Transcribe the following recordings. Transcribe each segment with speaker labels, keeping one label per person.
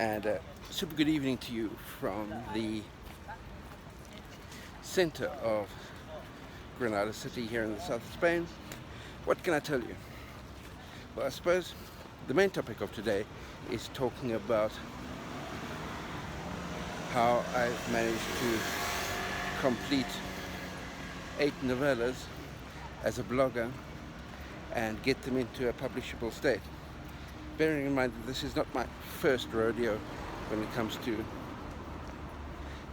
Speaker 1: and super good evening to you from the center of Granada City here in the south of Spain. What can I tell you? Well, I suppose the main topic of today is talking about how I've managed to complete 8 novellas as a blogger and get them into a publishable state. Bearing in mind that this is not my first rodeo when it comes to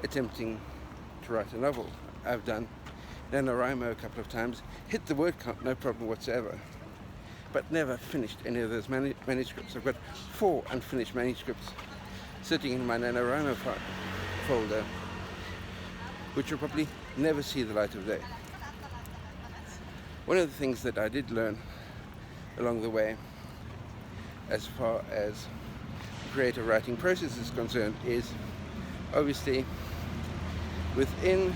Speaker 1: attempting to write a novel. I've done NaNoWriMo a couple of times, hit the word count, no problem whatsoever, but never finished any of those manuscripts. I've got 4 unfinished manuscripts sitting in my NaNoWriMo folder, which will probably never see the light of day. One of the things that I did learn along the way, as far as the creative writing process is concerned, is obviously within,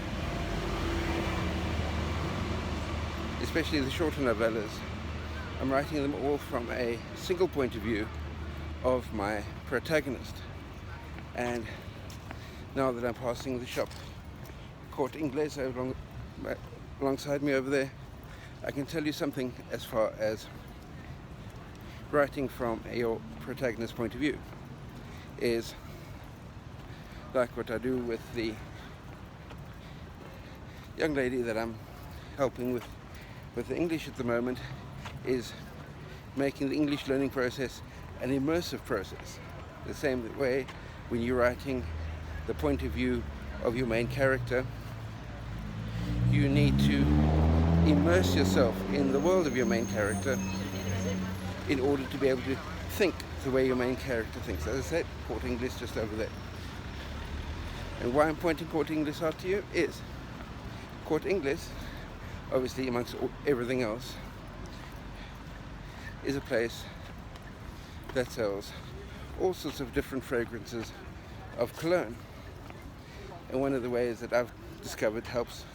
Speaker 1: especially the shorter novellas, I'm writing them all from a single point of view of my protagonist. And now that I'm passing the shop Corte Inglés alongside me over there, I can tell you something as far as writing from your protagonist's point of view is like what I do with the young lady that I'm helping with the English at the moment, is making the English learning process an immersive process. The same way when you're writing the point of view of your main character, you need to immerse yourself in the world of your main character in order to be able to think the way your main character thinks. As I said, Corte Inglés just over there. And why I'm pointing Corte Inglés out to you is Corte Inglés, obviously amongst everything else, is a place that sells all sorts of different fragrances of cologne. And one of the ways that I've discovered helps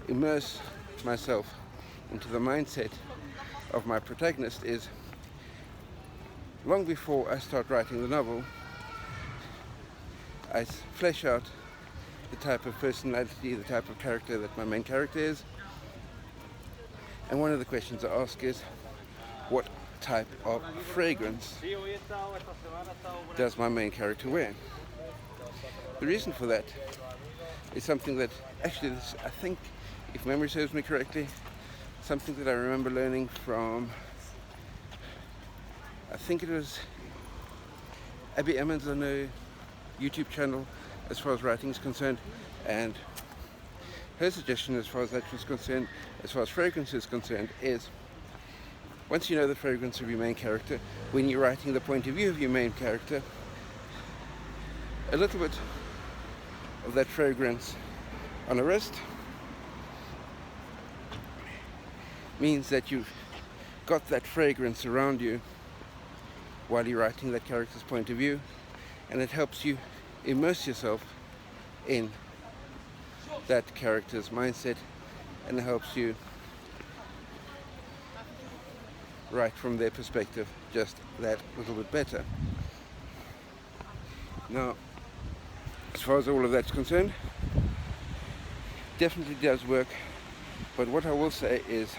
Speaker 1: immerse myself into the mindset of my protagonist is, long before I start writing the novel, I flesh out the type of personality, the type of character that my main character is. And one of the questions I ask is, what type of fragrance does my main character wear? The reason for that is something that actually, I think, if memory serves me correctly, something that I remember learning from, I think it was Abby Emmons on a YouTube channel as far as writing is concerned, and her suggestion as far as that was concerned, as far as fragrance is concerned, is once you know the fragrance of your main character, when you're writing the point of view of your main character, a little bit of that fragrance on a wrist means that you've got that fragrance around you while you're writing that character's point of view, and it helps you immerse yourself in that character's mindset, and it helps you write from their perspective just that little bit better. Now, as far as all of that's concerned, definitely does work, but what I will say is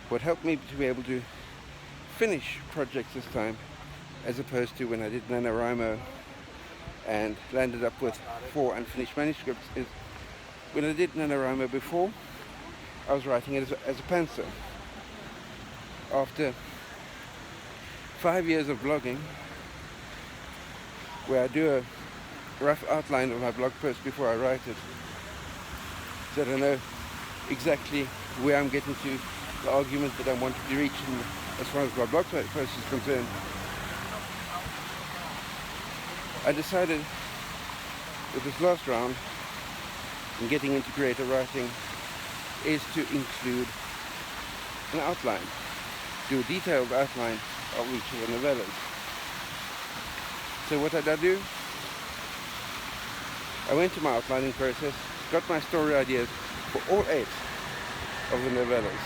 Speaker 1: what helped me to be able to finish projects this time, as opposed to when I did NaNoWriMo and landed up with 4 unfinished manuscripts, is when I did NaNoWriMo before, I was writing it as a pantser. After 5 years of blogging, where I do a rough outline of my blog post before I write it, so that I know exactly where I'm getting to, the argument that I wanted to reach as far as my blog post is concerned, I decided with this last round in getting into creative writing is to include an outline, do a detailed outline of each of the novellas. So what did I do? I went to my outlining process, got my story ideas for all 8 of the novellas,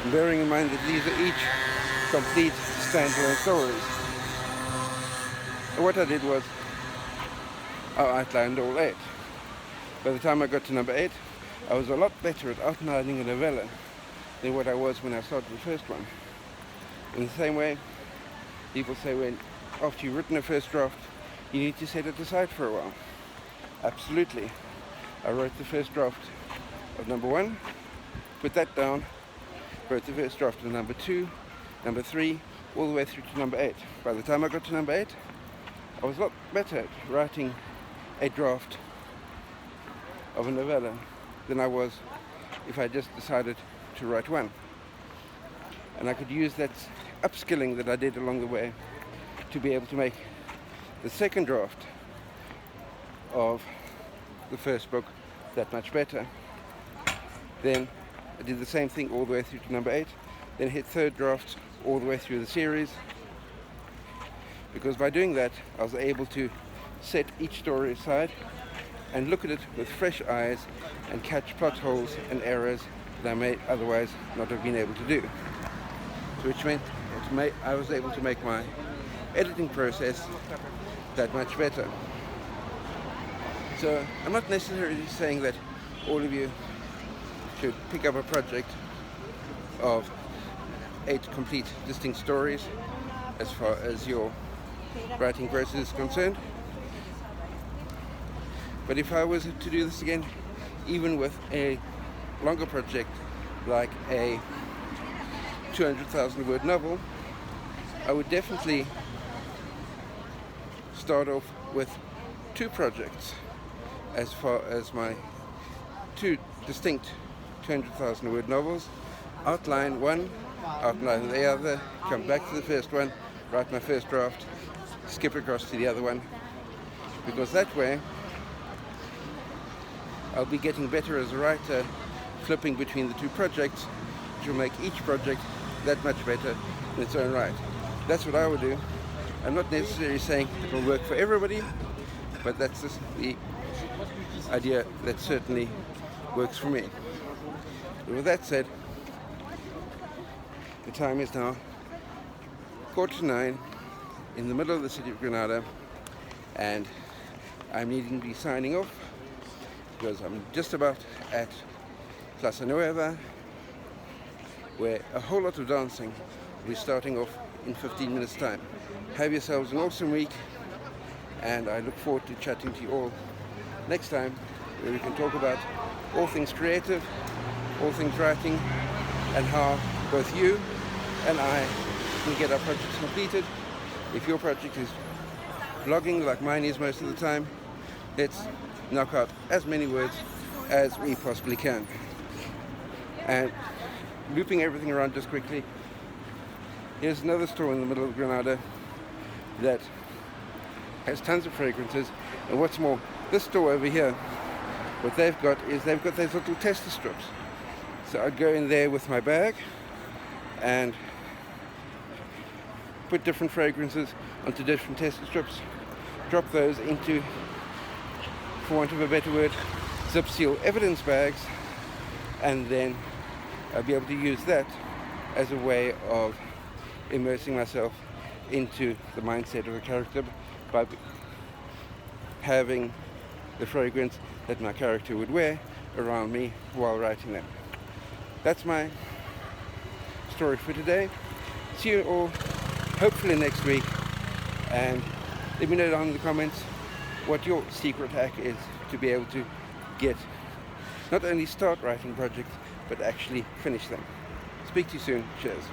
Speaker 1: and bearing in mind that these are each complete standalone stories. And what I did was I outlined all 8. By the time I got to number 8, I was a lot better at outlining a novella than what I was when I started the first one. In the same way, people say when after you've written a first draft, you need to set it aside for a while. Absolutely. I wrote the first draft of number 1, put that down, wrote the first draft of number 2, number 3, all the way through to number 8. By the time I got to number 8, I was a lot better at writing a draft of a novella than I was if I just decided to write one. And I could use that upskilling that I did along the way to be able to make the second draft of the first book that much better. Then I did the same thing all the way through to number 8, then hit third drafts all the way through the series, because by doing that I was able to set each story aside and look at it with fresh eyes and catch plot holes and errors that I may otherwise not have been able to do. So which meant I was able to make my editing process that much better. So I'm not necessarily saying that all of you should pick up a project of 8 complete distinct stories as far as your writing process is concerned. But if I was to do this again, even with a longer project like a 200,000 word novel, I would definitely start off with 2 projects as far as my 2 distinct 200,000 word novels. Outline one, outline the other, come back to the first one, write my first draft, skip across to the other one, because that way I'll be getting better as a writer, flipping between the 2 projects, which will make each project that much better in its own right. That's what I would do. I'm not necessarily saying it will work for everybody, but that's just the idea that certainly works for me. But with that said, the time is now 9:15 in the middle of the city of Granada, and I'm needing to be signing off because I'm just about at Plaza Nueva, where a whole lot of dancing will be starting off in 15 minutes time. Have yourselves an awesome week, and I look forward to chatting to you all next time, where we can talk about all things creative, all things writing, and how both you and I can get our projects completed. If your project is blogging like mine is most of the time, let's knock out as many words as we possibly can. And looping everything around just quickly, here's another store in the middle of Granada that has tons of fragrances, and what's more, this store over here, what they've got is they've got those little tester strips. So I'd go in there with my bag and put different fragrances onto different tester strips, drop those into, for want of a better word, zip seal evidence bags, and then I'll be able to use that as a way of immersing myself into the mindset of a character by having the fragrance that my character would wear around me while writing them. That's my story for today. See you all hopefully next week, and let me know down in the comments what your secret hack is to be able to get not only start writing projects but actually finish them. Speak to you soon. Cheers.